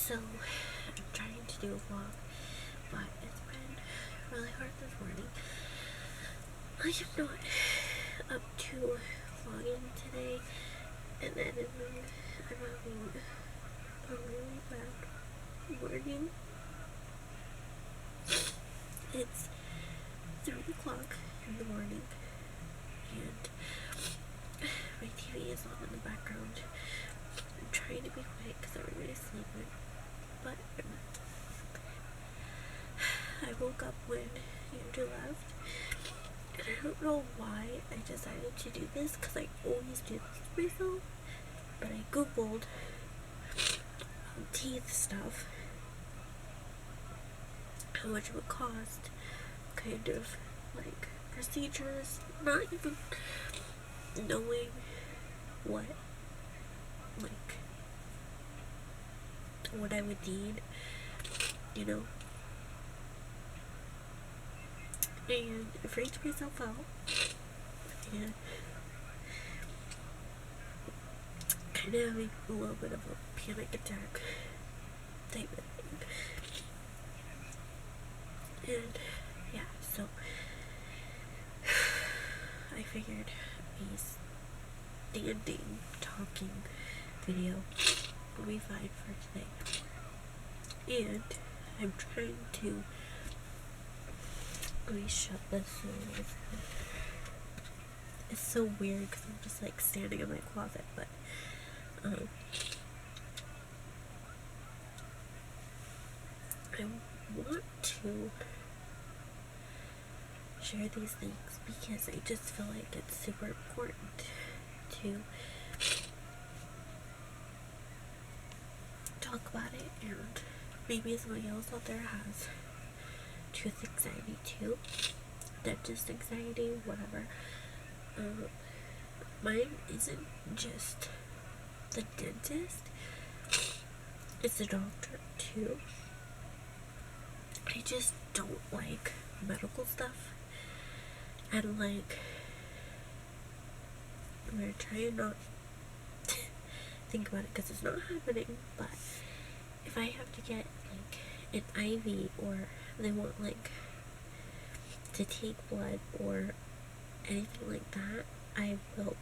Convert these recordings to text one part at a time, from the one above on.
So, I'm trying to do a vlog, but it's been really hard this morning. I am not up to vlogging today, and then I'm having a really bad morning. It's 3 o'clock in the morning, and my TV is on in the background. I'm trying to be quiet because everybody's sleeping, but I woke up when Andrew left, and I don't know why I decided to do this, because I always do this to myself, but I googled teeth stuff, how much it would cost, kind of like procedures, not even knowing what I would need, you know, and I freaked myself out, and kind of having a little bit of a panic attack type of thing. And yeah, so I figured a standing talking video would be fine for today. And I'm trying to, let me shut this door. It's so weird because I'm just like standing in my closet, but I want to share these things because I just feel like it's super important to talk about it, and maybe somebody else out there has tooth anxiety too, dentist anxiety, whatever. Mine isn't just the dentist, it's the doctor too. I just don't like medical stuff, and like, I'm gonna try and not think about it because it's not happening, but if I have to get like an IV, or they want like to take blood or anything like that, I will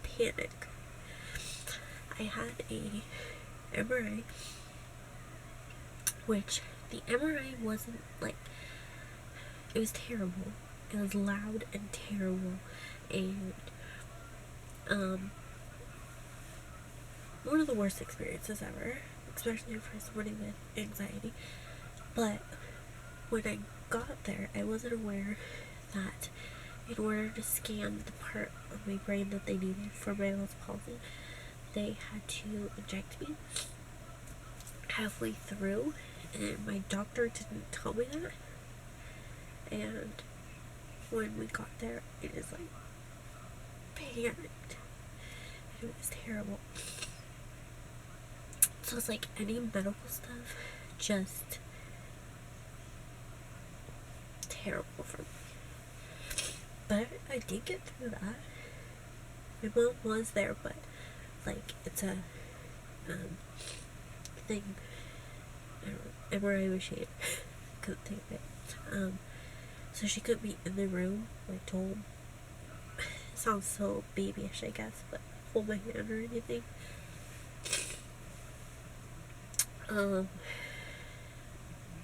panic. I had a MRI, which the MRI wasn't like, it was terrible. It was loud and terrible, and one of the worst experiences ever, especially for somebody with anxiety. But when I got there, I wasn't aware that in order to scan the part of my brain that they needed for my Bell's palsy, they had to inject me halfway through, and my doctor didn't tell me that. And when we got there, it is like panicked. It was terrible. So it's like any medical stuff, just terrible for me. But I did get through that. My mom was there, but like, it's a thing, MRI machine. Couldn't think of it. So she couldn't be in the room, like, to hold, it sounds so babyish, I guess, but hold my hand or anything.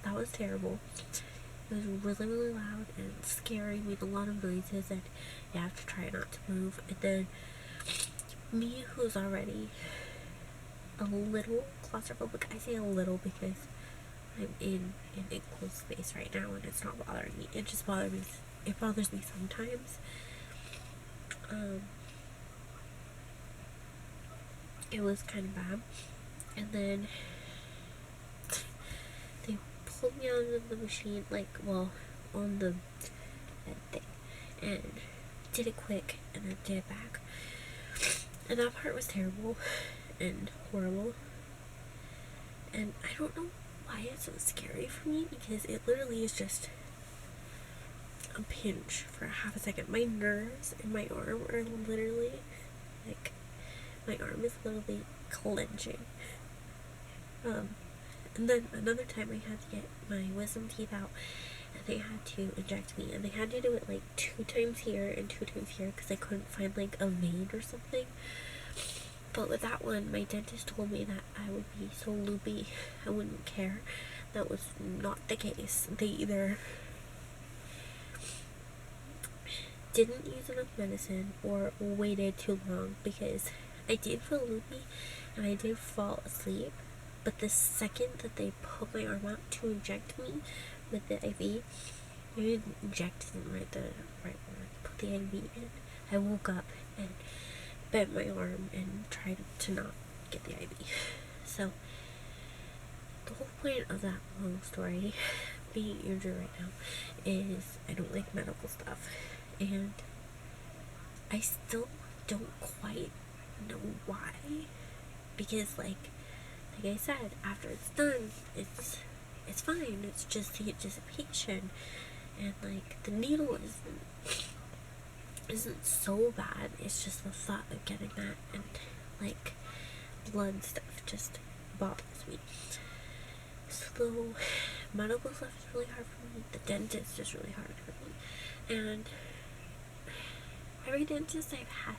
That was terrible. It was really, really loud and scary, made a lot of noises, and you have to try not to move. And then me, who's already a little claustrophobic, I say a little because I'm in an enclosed space right now and it's not bothering me. It just bothers me. It bothers me sometimes. It was kind of bad. And then they pulled me out of the machine, like, well, on the thing, and did it quick, and then did it back. And that part was terrible and horrible. And I don't know why it's so scary for me, because it literally is just a pinch for half a second. My nerves in my arm are literally, like, my arm is literally clenching. And then another time I had to get my wisdom teeth out, and they had to inject me, and they had to do it like 2 times here and 2 times here because I couldn't find like a vein or something. But with that one, my dentist told me that I would be so loopy I wouldn't care. That was not the case. They either didn't use enough medicine or waited too long, because I did feel loopy and I did fall asleep. But the second that they put my arm out to inject me with the IV, they didn't inject in the right one, put the IV in. I woke up and bent my arm and tried to not get the IV. So the whole point of that long story, being injured right now, is I don't like medical stuff, and I still don't quite know why, because like I said, after it's done, it's fine. It's just the anticipation, and like the needle isn't so bad. It's just the thought of getting that, and like blood stuff just bothers me. So medical stuff is really hard for me. The dentist is really hard for me, and every dentist I've had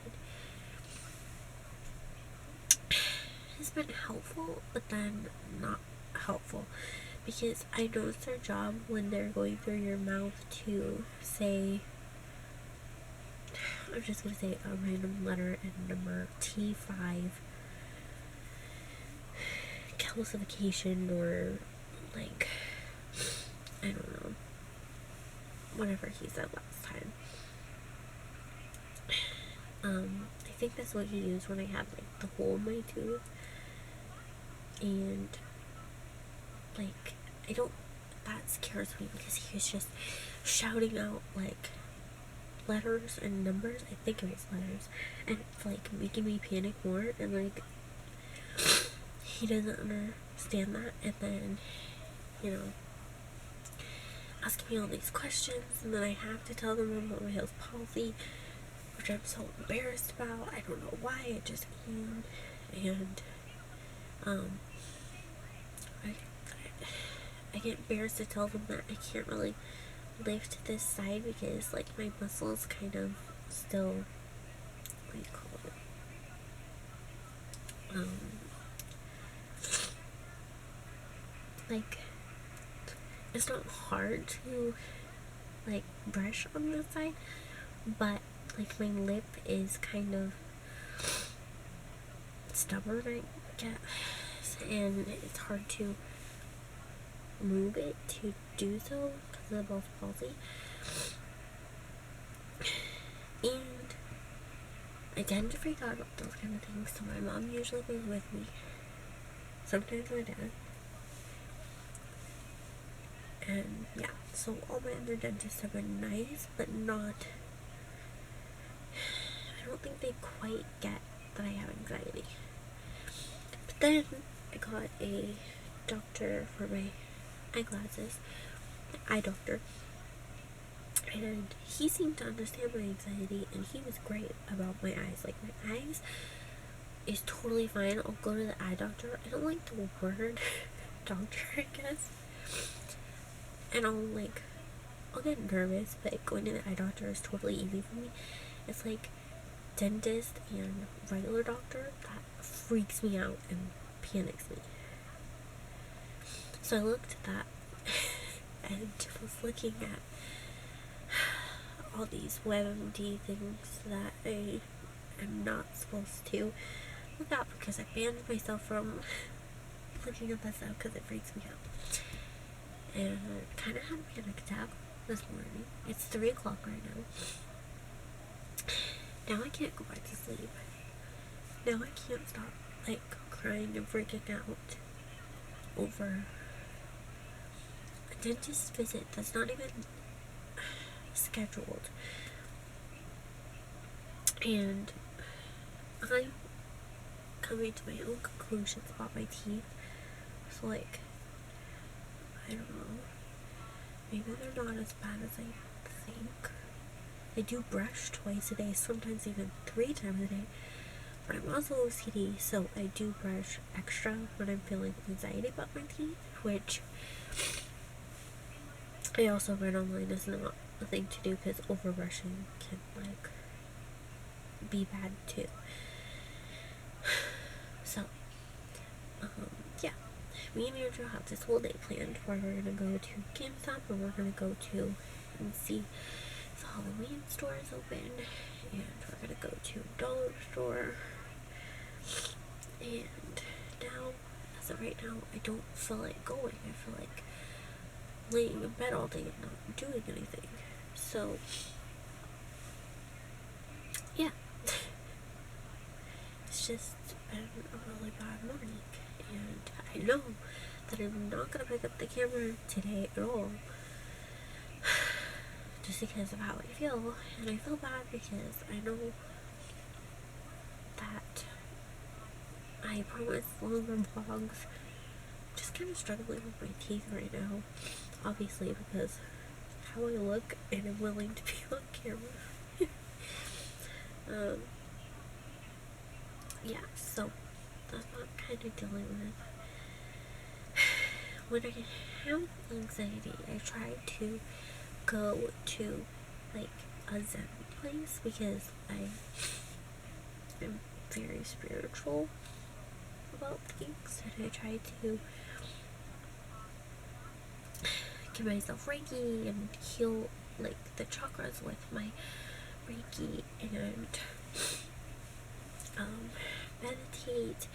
has been helpful, but then not helpful, because I know it's their job when they're going through your mouth to say, I'm just gonna say a random letter and number T5 calcification, or like, I don't know, whatever he said last time. I think that's what he used when I had like the hole in my tooth, and like that scares me, because he was just shouting out like letters and numbers. I think it was letters, and it's like making me panic more, and like he doesn't understand that, and then, you know, asking me all these questions, and then I have to tell them about my Hill's palsy, which I'm so embarrassed about. I don't know why, I just am. And I get embarrassed to tell them that I can't really lift this side, because like my muscles kind of still, what do you call it, like, it's not hard to like brush on this side, but like my lip is kind of stubborn, I guess, and it's hard to move it to do so because of both palsy. And I tend to freak out about those kind of things, so my mom usually goes with me, sometimes my dad. And yeah, so all my other dentists have been nice, but not, I don't think they quite get that I have anxiety. But then I got a doctor for my eyeglasses, an eye doctor, and he seemed to understand my anxiety, and he was great about my eyes. Like, my eyes is totally fine. I'll go to the eye doctor. I don't like the word doctor, I guess. And I'll get nervous, but going to the eye doctor is totally easy for me. It's like dentist and regular doctor, that freaks me out and panics me. So I looked at that and was looking at all these WebMD things that I am not supposed to look at, because I banned myself from looking at that stuff because it freaks me out. And I kind of had a panic attack this morning. It's 3 o'clock right now. Now I can't go back to sleep. Now I can't stop, like, crying and freaking out over a dentist visit that's not even scheduled. And I'm coming to my own conclusions about my teeth. So, like, I don't know, maybe they're not as bad as I think. I do brush twice a day, sometimes even 3 times a day, but I'm also OCD, so I do brush extra when I'm feeling anxiety about my teeth, which I also read online is not a thing to do because overbrushing can like be bad too. So yeah, me and Andrew have this whole day planned where we're gonna go to GameStop, and we're gonna go to and see the Halloween store is open, and we're gonna go to a dollar store. And now, as of right now, I don't feel like going. I feel like laying in bed all day and not doing anything. So yeah, it's just been a really bad morning, and I know that I'm not gonna pick up the camera today at all, just because of how I feel. And I feel bad because I know that I promised longer vlogs. Just kind of struggling with my teeth right now, obviously, because how I look and I'm willing to be on camera. Yeah, so that's what I'm kind of dealing with. When I have anxiety, I try to go to like a Zen place because I am very spiritual about things, and I try to give myself Reiki and heal like the chakras with my Reiki, and meditate,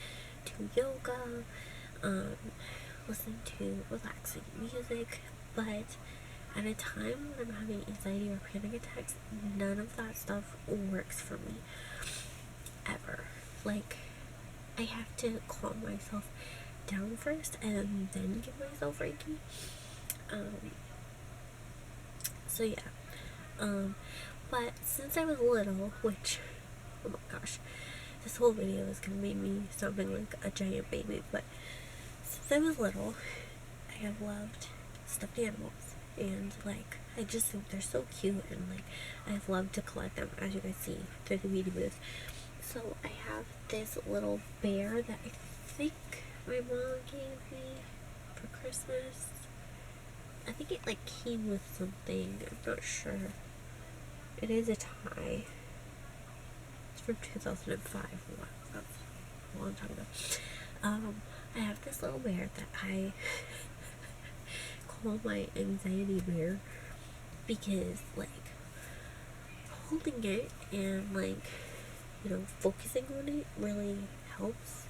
do yoga, listen to relaxing music. But at a time when I'm having anxiety or panic attacks, none of that stuff works for me ever. Like, I have to calm myself down first and then give myself Reiki. So yeah. But since I was little, which, oh my gosh, this whole video is gonna make me sounding like a giant baby, but since I was little, I have loved stuffed animals, and like, I just think they're so cute, and like, I've loved to collect them, as you guys see through the beauty booth. So I have this little bear that I think my mom gave me for Christmas. I think it like came with something, I'm not sure. It is a tie. It's from 2005. Wow, that's a long time ago. I have this little bear that I call my anxiety bear, because like holding it and like, you know, focusing on it really helps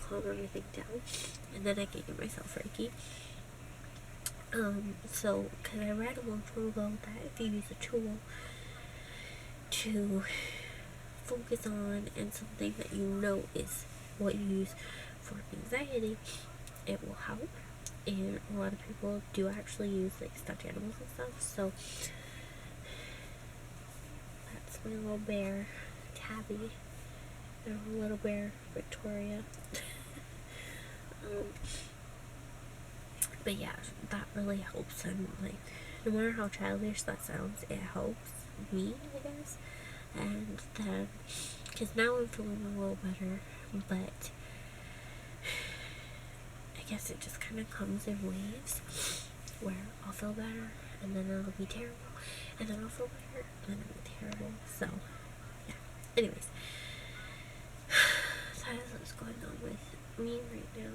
calm everything down, and then I can give myself Reiki. So, because I read a long time ago that if you use a tool to focus on and something that you know is what you use for anxiety, it will help. And a lot of people do actually use like stuffed animals and stuff. So that's my little bear, Tabby, and her little bear, Victoria. But yeah, that really helps, and like, no matter how childish that sounds, it helps me, I guess. And then, because now I'm feeling a little better, but I guess it just kind of comes in waves, where I'll feel better, and then it'll be terrible, and then I'll feel better, and then it'll be terrible. So yeah, anyways, that is what's going on with me right now.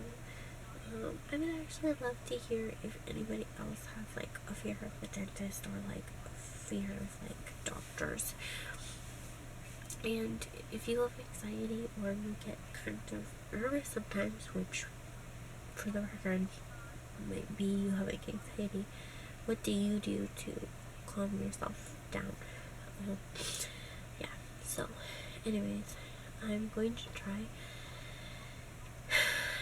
I would actually love to hear if anybody else has like a fear of the dentist, or like a fear of like doctors. And if you have anxiety, or you get kind of nervous sometimes, which for the record might be you having anxiety, what do you do to calm yourself down? Yeah, so anyways, I'm going to try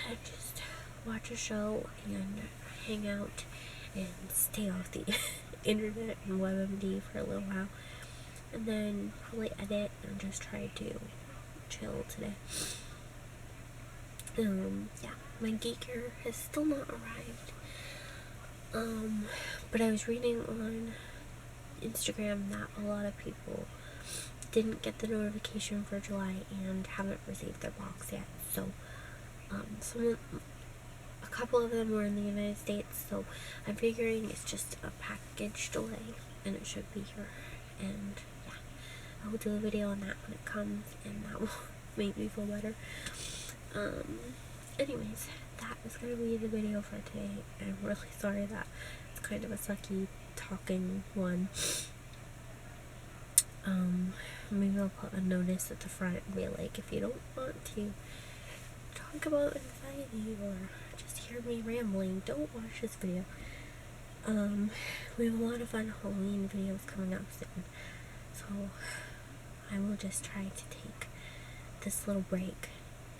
and just watch a show and hang out and stay off the internet and WebMD for a little while, and then probably edit and just try to chill today. Yeah, my geeker has still not arrived. But I was reading on Instagram that a lot of people didn't get the notification for July and haven't received their box yet. So, a couple of them were in the United States, so I'm figuring it's just a package delay, and it should be here. And yeah, I will do a video on that when it comes, and that will make me feel better. Anyways, that is going to be the video for today. I'm really sorry that it's kind of a sucky talking one. Maybe I'll put a notice at the front and be like, if you don't want to talk about anxiety or just hear me rambling, don't watch this video. We have a lot of fun Halloween videos coming up soon, so I will just try to take this little break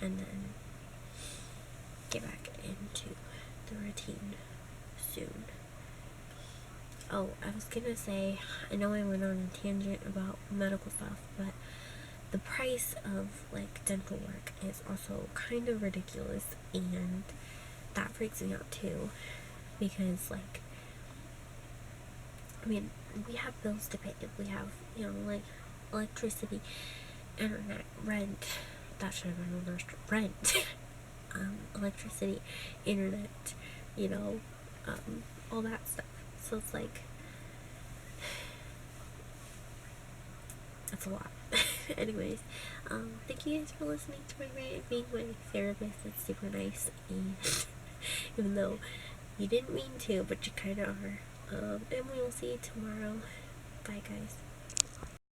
and then get back into the routine soon. Oh, I was gonna say, I know I went on a tangent about medical stuff, but the price of, like, dental work is also kind of ridiculous, and that freaks me out too, because, like, I mean, we have bills to pay. We have, you know, like, electricity, internet, rent. That should have been reversed. Rent. Electricity, internet, you know, all that stuff. So it's like, that's a lot. Anyways, thank you guys for listening to my rant, being my therapist. It's super nice, and even though you didn't mean to, but you kind of are. And we will see you tomorrow. Bye, guys.